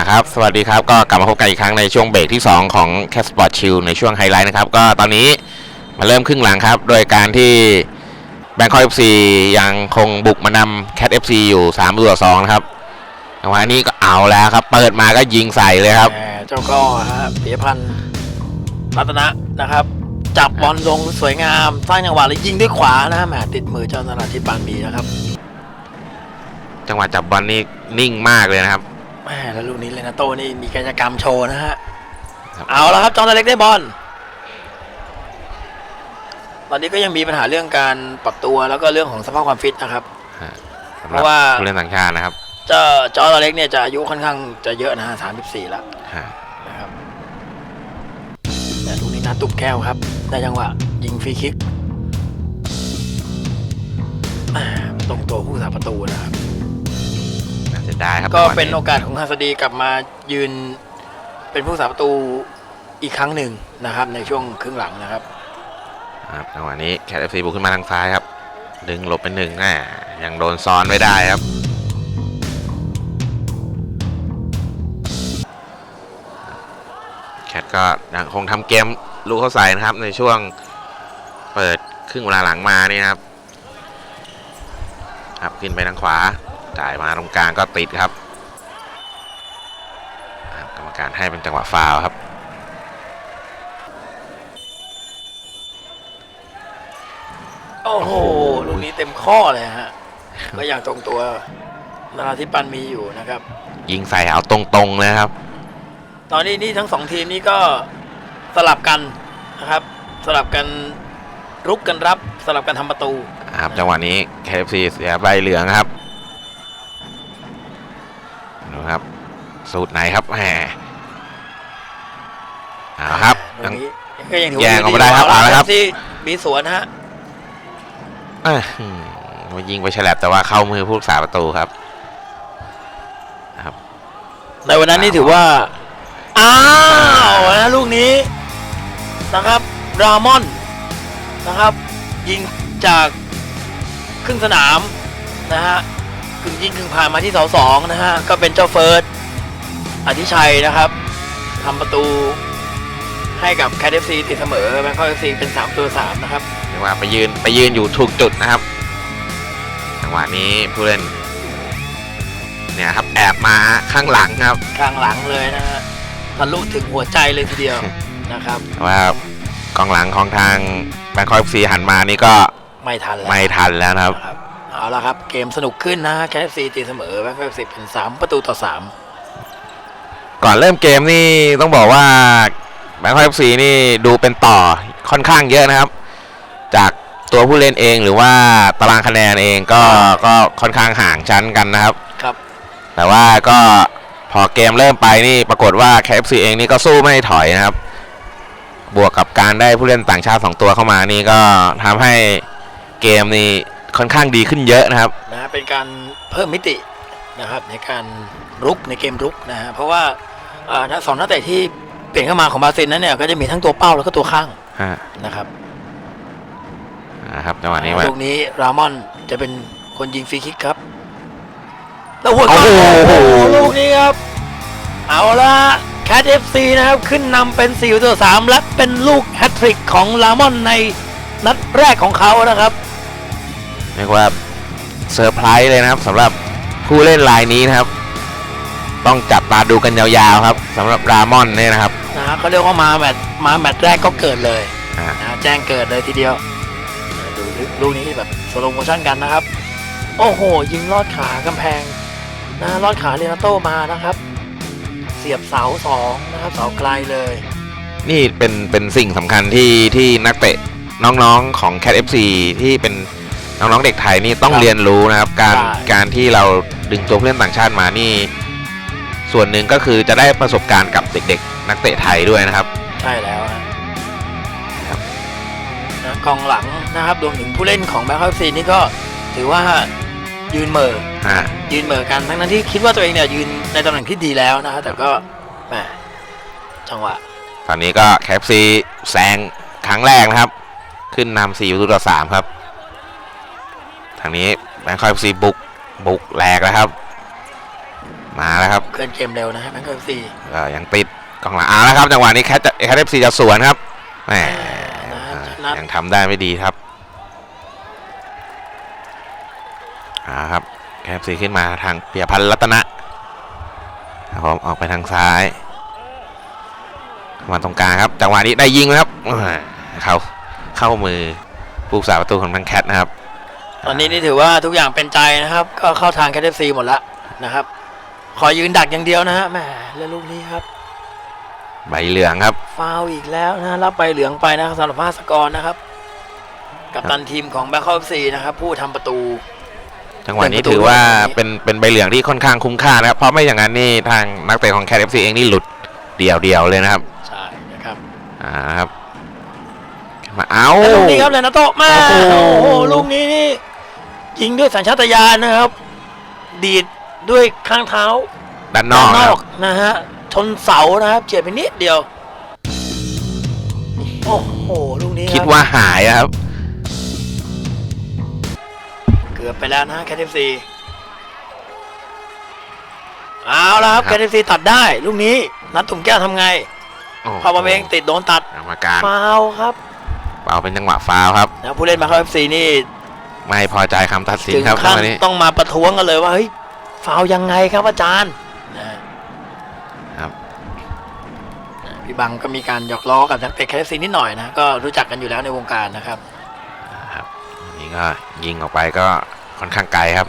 ครับสวัสดีครับก็กลับมาพบกันอีกครั้งในช่วงเบรกที่2ของ Cat Sport Chill ในช่วงไฮไลท์นะครับก็ตอนนี้มาเริ่มครึ่งหลังครับโดยการที่ Bangkok FC ยังคงบุกมานำ Cat FC อยู่3-2นะครับจังหวะนี้ก็เอาแล้วครับเปิดมาก็ยิงใส่เลยครับเจ้าก็ปิยพันธ์รัตนะนะครับจับบอลลงสวยงามสร้างจังหวะแล้วยิงด้วยขวานะแหมติดมือเจ้าธนาทิพย์ปานมีนะครับจังหวะจับบอลนี่นิ่งมากเลยนะครับแล้วลูกนี้เลนาโต้นี่มีกิจกรรมโชว์นะฮะเอาแล้วครับจอห์นเล็กได้บอลตอนนี้ก็ยังมีปัญหาเรื่องการปรับตัวแล้วก็เรื่องของสภาพความฟิตนะครับเพราะว่าผู้เล่นต่างชาตินะครับจอห์นเล็กเนี่ยจะอายุค่อนข้างจะเยอะนะฮะ34แล้วนะครับแต่ลูกนี้น่าตุ่มแก้วครับได้จังหวะยิงฟรีคิกตรงตัวผู้รักษาประตูนะครับก็เป็นโอกาสของฮัสดีกลับมายืนเป็นผู้รักษาประตูอีกครั้งหนึ่งนะครับในช่วงครึ่งหลังนะครับจังหวะนี้แคท FC บุกขึ้นมาทางซ้ายครับดึงหลบเป็นหนึ่งยังโดนซ้อนไม่ได้ครับแคทก็ยังคงทำเกมลูกเข้าใส่นะครับในช่วงเปิดครึ่งเวลาหลังมานี่ครับขึ้นไปทางขวาจ่ายมาตรงกลางก็ติดครับกรรมการให้เป็นจังหวะฟาวล์ครับโอ้โหลูกนี้เต็มข้อเลยฮะก็อย่างตรงตัวนาราธิปันมีอยู่นะครับยิงใส่เอาตรงๆเลยครับตอนนี้นี่ทั้งสองทีมนี้ก็สลับกันนะครับสลับกันรุกกันรับสลับกันทำประตูครับจังหวะนี้ KFC เสียใบเหลืองครับดูครับสูตรไหนครับแหมครับแย่งออกมาได้ครับเอาละครับที่มีสวนฮะมายิงไปฉลับแต่ว่าเข้ามือผู้รักษาประตูครับในวันนั้นนี่ถือว่าอ้าวนะลูกนี้นะครับรามอนนะครับยิงจากครึ่งสนามนะฮะกึ่งยิงกึ่งผ่านมาที่เสา2นะฮะก็เป็นเจ้าเฟิร์สอธิชัยนะครับทำประตูให้กับแคท FC ตีเสมอแบงคอก FC เป็น3-3นะครับเรียกว่าไปยืนอยู่ถูกจุดนะครับจังหวะนี้ผู้เล่นเนี่ยครับแอบมาข้างหลังครับข้างหลังเลยนะฮะทะลุถึงหัวใจเลยทีเดียวนะครับว่ากองหลังของทางแบงคอก FC หันมานี่ก็ไม่ทันแล้วนะครับเอาละครับเกมสนุกขึ้นนะแคท FC ตีเสมอแบงคอก FC เป็น3-3ก่อนเริ่มเกมนี่ต้องบอกว่าแบงคอก FC นี่ดูเป็นต่อค่อนข้างเยอะนะครับจากตัวผู้เล่นเองหรือว่าตารางคะแนนเองก็ค่อนข้างห่างชั้นกันนะครับแต่ว่าก็พอเกมเริ่มไปนี่ปรากฏว่า KFC เองนี่ก็สู้ไม่ถอยนะครับบวกกับการได้ผู้เล่นต่างชาติ2ตัวเข้ามานี่ก็ทำให้เกมนี่ค่อนข้างดีขึ้นเยอะนะครับเป็นการเพิ่มมิตินะครับในการรุกในเกมรุกนะฮะเพราะว่าสองนักเตะที่เปลี่ยนเข้ามาของบราซิลนั้นเนี่ยก็จะมีทั้งตัวเป้าแล้วก็ตัวข้างนะครับจังหวะนี้ลูกนี้รามอนจะเป็นคนยิงฟรีคิกครับแล้วหัวลูกนี้ครับเอาละแคท FC นะครับขึ้นนำเป็น4-3และเป็นลูกแฮตทริกของรามอนในนัดแรกของเขานะครับเรียกว่าเซอร์ไพรส์เลยนะครับสำหรับผู้เล่นรายนี้นะครับต้องจับตาดูกันยาวๆครับสำหรับรามอนเนี่ยนะครับเขาเรียกว่ามาแมตช์แรกก็เกิดเลยแจ้งเกิดเลยทีเดียวดูลูกนี้แบบสโลว์โมชั่นกันนะครับโอ้โหยิงลอดขากำแพงลอดขาเรนาโต้มานะครับเสียบเสา2นะครับเสาไกลเลยนี่เป็นสิ่งสำคัญที่นักเตะน้องๆของ Cat FC ที่เป็นน้องๆเด็กไทยนี่ต้องเรียนรู้นะครับการที่เราดึงตัวผู้เล่นต่างชาติมานี่ส่วนหนึ่งก็คือจะได้ประสบการณ์กับเด็กๆนักเตะไทยด้วยนะครับใช่แล้วนะครับกองหลังนะครับรวมถึงผู้เล่นของแบงคอก FC นี่ก็ถือว่ายืนเหม่อกันทั้งนั้นที่คิดว่าตัวเองเนี่ยยืนในตำแหน่งที่ดีแล้วนะแต่ก็แหมจังหวะตอนนี้ก็ KFC แซงครั้งแรกนะครับขึ้นนำ4-3ครับทางนี้แบงคอก FC บุกแหลกแล้วครับ มาแล้วครับ เคลื่อนเกมเร็วนะฮะแบงคอก FC ยังติดกองหลังแล้วครับจังหวะนี้แคทเอฟซีจะสวนครับแหมยังทำได้ไม่ดีครับครับแคทเอฟซีขึ้นมาทางเปียพันธ์รัตนะครับผมออกไปทางซ้ายมาตรงกลางครับจังหวะนี้ได้ยิงนะครับเข้ามือผู้สาประตูของทางแคทนะครับตอนนี้นี่ถือว่าทุกอย่างเป็นใจนะครับก็เข้าทางแคท FC หมดแล้วนะครับขอยืนดักอย่างเดียวนะฮะแหมแล้วลูกนี้ครับใบเหลืองครับฟาวอีกแล้วนะรับใบเหลืองไปนะครับสำหรับภาสกรนะครับกัปตันทีมของแบงคอก FC นะครับผู้ทำประตูจังหวะนี้ถือว่าเป็นใบเหลืองที่ค่อนข้างคุ้มค่านะครับเพราะไม่อย่างนั้นนี่ทางนักเตะของแคท FC เองนี่หลุดเดี่ยวเลยนะครับใช่นะครับครับมาเอาลูกนี้ครับเลยนะโตมาโอ้โหลูกนี้นี่ยิงด้วยสัญชาตญาณนะครับดีดด้วยข้างเท้าด้านนอกนะฮะชนเสานะครับเฉียดไปนิดเดียวโอ้โหลูกนี้คิดว่าหายครับเกือบไปแล้วนะแคท FC เอาแล้วครับแคท FC ตัดได้ลูกนี้นัดถุงแก้วทำไงพอมาเองติดโดนตัดกรรมการฟาวครับฟาวเป็นจังหวะฟาวครับแล้วผู้เล่นมาเข้า FC นี่ไม่พอใจคำตัดสินครับตอนนี้ต้องมาประท้วงกันเลยว่าเฮ้ยฟาวยังไงครับอาจารย์ครับพี่บังก็มีการหยอกล้อกับนักเตะแคท FC นิดหน่อยนะก็รู้จักกันอยู่แล้วในวงการนะครับนี่ก็ยิงออกไปก็ค่อนข้างไกลครับ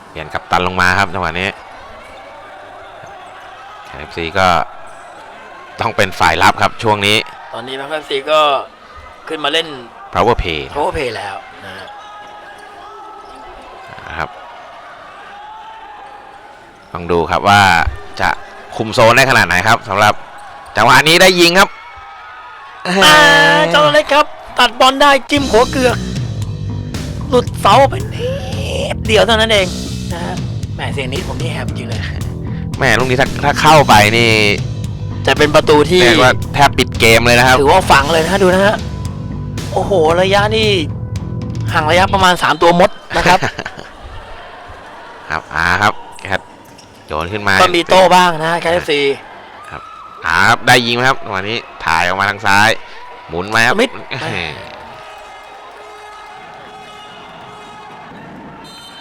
เปลี่ยนกัปตันลงมาครับจังหวะนี้แคท FC ก็ต้องเป็นฝ่ายรับครับช่วงนี้ตอนนี้แบงคอก FC ก็ขึ้นมาเล่น power play แล้วนะครับต้องดูครับว่าจะคุมโซนได้ขนาดไหนครับสำหรับจังหวะนี้ได้ยิงครับเจ้าเล็กครับตัดบอลได้จิ้มหัวเกือกหลุดเสาไปนิดเดียวเท่านั้นเองนะฮะแหมเสียงนี้ผมนี่แฮปจริงเลยแหมลูกนี้ถ้าเข้าไปนี่จะเป็นประตูที่เรียกว่าแทบปิดเกมเลยนะครับถือว่าฝังเลยนะดูนะฮะโอ้โหระยะนี่ห่างระยะประมาณ3ตัวมดนะครับครับครับแคทโยนขึ้นมาก็มีโต้บ้างนะแคท FC ครับครับได้ยิงไหมครับวันนี้ถ่ายออกมาทางซ้ายหมุนไหมครับ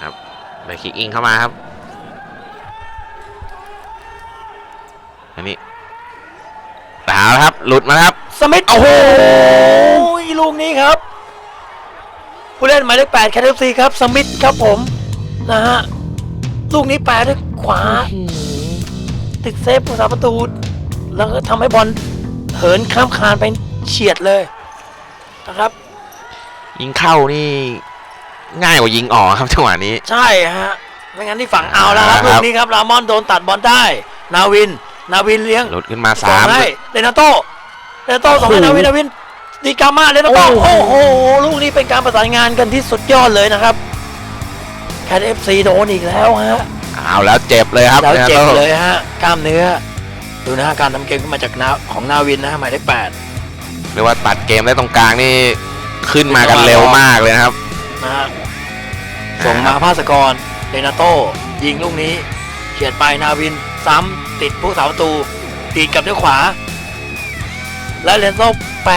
ครับได้คิกอิงเข้ามาครับอันนี้ตาแล้วครับหลุดมาครับสมิธโอ้โหลูกนี้ครับผู้เล่นหมายเลข8แคท FC ครับสมิธครับผมนะฮะลูกนี้แปะด้วยขวาติดเซฟผู้สาประตูแล้วก็ทำให้บอลเหินข้ามคานไปเฉียดเลยนะครับยิงเข้านี่ง่ายกว่ายิงออกครับจังหวะนี้ใช่ฮะไม่งั้นที่ฝั่งเอาแล้วครับลูกนี้ครับรามอนโดนตัดบอลได้นาวินเลี้ยงหลุดขึ้นมา3ให้เรนาโต้ส่งให้นาวินดีกามาเรนาโต้โอ้โหลูกนี้เป็นการประสานงานกันที่สุดยอดเลยนะครับแคท FC โดนอีกแล้วฮะเอาแล้วเจ็บเลยครับแล้วเจ็บเลยฮะกล้ามเนื้อดูนะฮะการทำเกมขึ้นมาจากของนาวินนะหมายเลข8เรียกว่าตัดเกมได้ตรงกลางนี่ขึ้นมากันเร็วมากเลยครับนะฮะส่งมาภาสกรเรนาโต้ยิงลูกนี้เฉียดไปนาวินซ้ำติดผู้สาประตูตีกับด้วยขวาและเรนโซ่แปร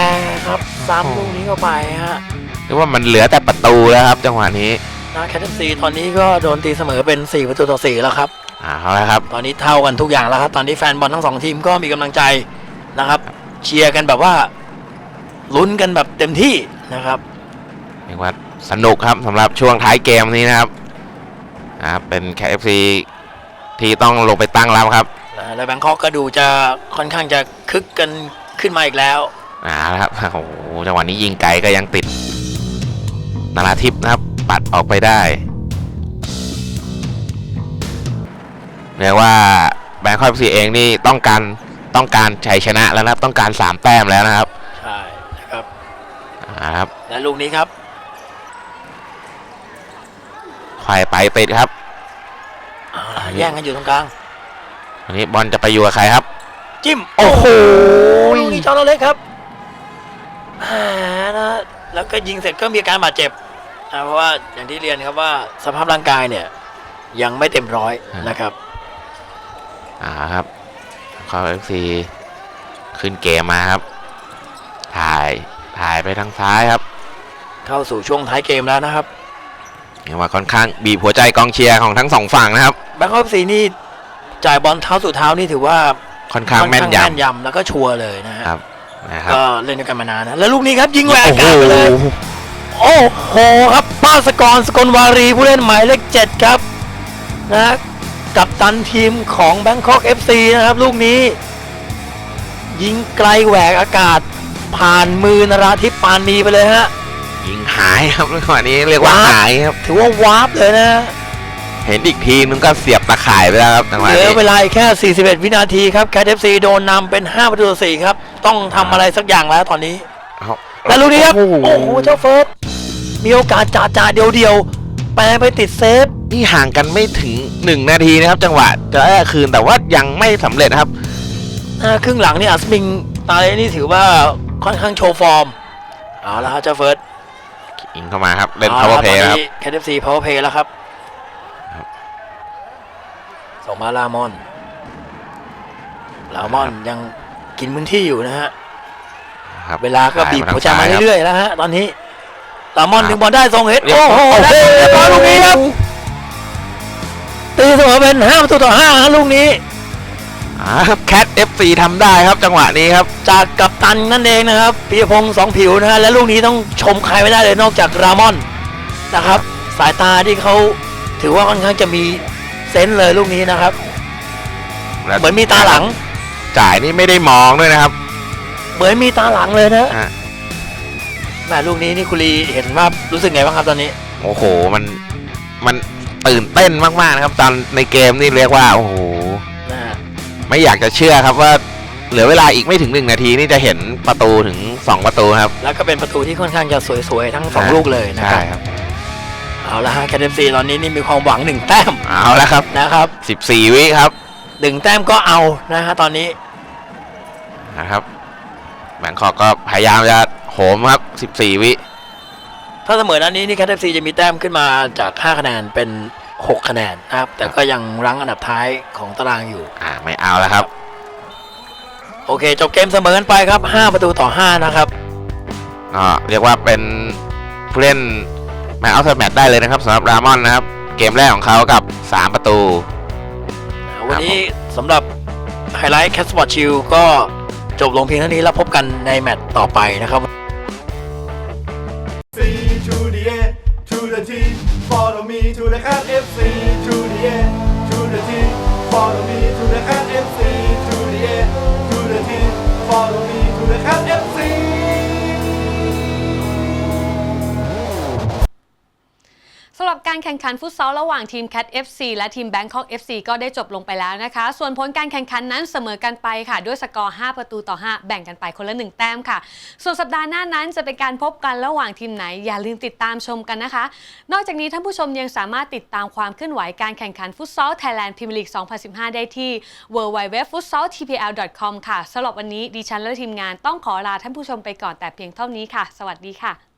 ครับซ้ำลูกนี้เข้าไปฮะเรียกว่ามันเหลือแต่ประตูแล้วครับจังหวะนี้นะแคท FC ตอนนี้ก็โดนตีเสมอเป็น4-4แล้วครับเอาละครับตอนนี้เท่ากันทุกอย่างแล้วครับตอนนี้แฟนบอลทั้ง2ทีมก็มีกำลังใจนะครับเชียร์กันแบบว่าลุ้นกันแบบเต็มที่นะครับเรียกว่าสนุกครับสำหรับช่วงท้ายเกมนี้นะครับเป็นแคท FC ที่ต้องลงไปตั้งรับครับและแบงคอกก็ดูจะค่อนข้างจะคึกกันขึ้นมาอีกแล้วครับโอ้โหจังหวะนี้ยิงไกลก็ยังติดนาราทิพย์นะครับปัดออกไปได้เรียกว่าแบงคอก FC เองนี่ต้องการชัยชนะแล้วนะครับต้องการ3แต้มแล้วนะครับใช่นะครับครับและลูกนี้ครับไขว่ไปติดครับแย่งกันอยู่ตรงกลางอันนี้บอลจะไปอยู่กับใครครับจิ้มโอ้โหลูกนี้จอร์นเล็กครับนะแล้วก็ยิงเสร็จก็มีการบาดเจ็บ เพราะว่าอย่างที่เรียนครับว่าสภาพร่างกายเนี่ยยังไม่เต็มร้อยนะครับ ครับเขาFC ขึ้นเกมมาครับถ่ายไปทางซ้ายครับเข้าสู่ช่วงท้ายเกมแล้วนะครับเรียกว่าค่อนข้างบีบหัวใจกองเชียร์ของทั้งสองฝั่งนะครับแบงคอก FC นี่จ่ายบอลเท้าสู่เท้านี่ถือว่าค่อนข้างแม่นยำแล้วก็ชัวร์เลยนะครับ ก็เล่นด้วยกันมานานนะแล้วลูกนี้ครับยิงแหวกอากาศไปเลยโอ้โหครับป้าสกลวารีผู้เล่นหมายเลข7ครับนะกัปตันทีมของแบงคอก FC นะครับลูกนี้ยิงไกลแหวกอากาศผ่านมือนราธิปปานีไปเลยฮะยิงหายครับจังหวะนี้เรียกว่าหายครับถือว่าวาร์ปเลยนะเห็นอีกทีนึงก็เสียบตะข่ายไปแล้วครับจังหวะนี้เหลือเวลาแค่41วินาทีครับแคท FC โดนนำเป็น5-4ครับต้องทำอะไรสักอย่างแล้วตอนนี้แล้วลูกนี้ครับโอ้โหเจ้าเฟิร์สมีโอกาสจ่าเดียวแปรไปติดเซฟนี่ห่างกันไม่ถึง1นาทีนะครับจังหวะจะได้คืนแต่ว่ายังไม่สำเร็จครับครึ่งหลังนี่อัสมิงตายนี่ถือว่าค่อนข้างโชว์ฟอร์มเอาละครับเจ้าเฟิร์สอิงเข้ามาครับเล่น power play ครับแคท FC power play แล้วครับส่งมาลามอนยังกินพื้นที่อยู่นะฮะเวลาก็บีบหัวใจมาเรื่อยๆแล้วฮะตอนนี้ลามอนถึงบอลได้ทรงเฮดโอ้โหได้เรียบร้อยลูกนี้ครับตีเสมอเป็น5-5ครับลูกนี้ครับแคท FC ทำได้ครับจังหวะนี้ครับจากกัปตันนั่นเองนะครับปียพงษ์2ผิวนะฮะและลูกนี้ต้องชมใครไม่ได้เลยนอกจากรามอนนะครับสายตาที่เขาถือว่าค่อนข้างจะมีเซนส์เลยลูกนี้นะครับเหมือนมีตาหลังจ่ายนี่ไม่ได้มองด้วยนะครับเหมือนมีตาหลังเลยนะแม่ลูกนี้นี่คุรีเห็นว่ารู้สึกไงบ้างครับตอนนี้โอ้โหมันตื่นเต้นมากๆนะครับตอนในเกมนี่เรียกว่าโอ้โหไม่อยากจะเชื่อครับว่าเหลือเวลาอีกไม่ถึง1นาทีนี่จะเห็นประตูถึง2ประตูครับแล้วก็เป็นประตูที่ค่อนข้างจะสวยๆทั้ง2ลูกเลยนะครับเอาละฮะแคท FC ตอนนี้นี่มีความหวัง1แต้มเอาละครับนะครับ14วิครับ1แต้มก็เอานะฮะตอนนี้นะครับแบงคอกก็พยายามจะโหมครับ14วิถ้าเสมอนัดนี้นี่แคท FC จะมีแต้มขึ้นมาจาก5คะแนนเป็น6คะแนนนะครับแต่ก็ยังรั้งอันดับท้ายของตารางอยู่ไม่เอาแล้วครับโอเคจบเกมเสมอกันไปครับ5-5นะครับเรียกว่าเป็นผู้เล่นแมตช์เอาท์แมตช์ได้เลยนะครับสำหรับรามอนนะครับเกมแรกของเขากับ3ประตูวันนี้สำหรับไฮไลท์แคทสปอร์ตชิลก็จบลงเพียงเท่านี้แล้วพบกันในแมตช์ต่อไปนะครับ to the A to the T follow me to the Cat FC to the A to the T follow me to the Cat FC to the A to the T follow me to the Cat FCสำหรับการแข่งขันฟุตซอลระหว่างทีม Cat FC และทีม Bangkok FC ก็ได้จบลงไปแล้วนะคะส่วนผลการแข่งขันนั้นเสมอกันไปค่ะด้วยสกอร์5-5แบ่งกันไปคนละ1แต้มค่ะส่วนสัปดาห์หน้านั้นจะเป็นการพบกันระหว่างทีมไหนอย่าลืมติดตามชมกันนะคะนอกจากนี้ท่านผู้ชมยังสามารถติดตามความเคลื่อนไหวการแข่งขันฟุตซอล Thailand Premier League 2015 ได้ที่ www.futsaltpl.com ค่ะสำหรับวันนี้ดิฉันและทีมงานต้องขอลาท่านผู้ชมไปก่อนแต่เพียงเท่านี้ค่ะสวัสดีค่ะ